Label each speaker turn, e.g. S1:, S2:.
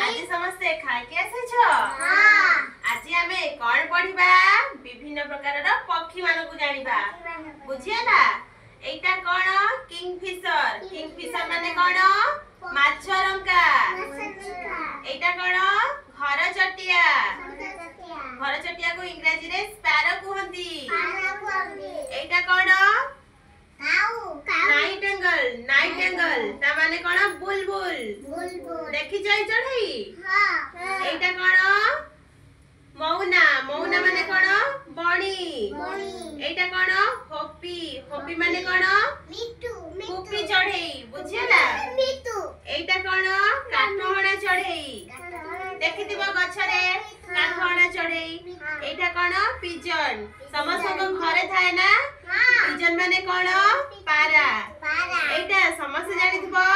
S1: आज समस्ते खाके आसेछ आज आमे कोन पढिबा विभिन्न प्रकार पक्षी मानकु जानिबा बुझियाला एटा कोन किंगफिशर माने कोन माछरंका एटा कोन घरचटिया को इंग्रजी रे स्पैरो कहंती एटा कोन नाइटेंगल ता माने कोन बुलबुल देखि जाई चढ़ई एटा कोन मौना माने कोन बणी एटा कोन होपी माने कोन कुपी चढ़ई बुझियला एटा कोन काठहणा चढ़ई देखिथिबो गछरे काठहणा चढ़ई एटा कोन पिजन समस्त को घरे थाए ना पिजन माने कोन पारा एटा समस्त जानिथिबो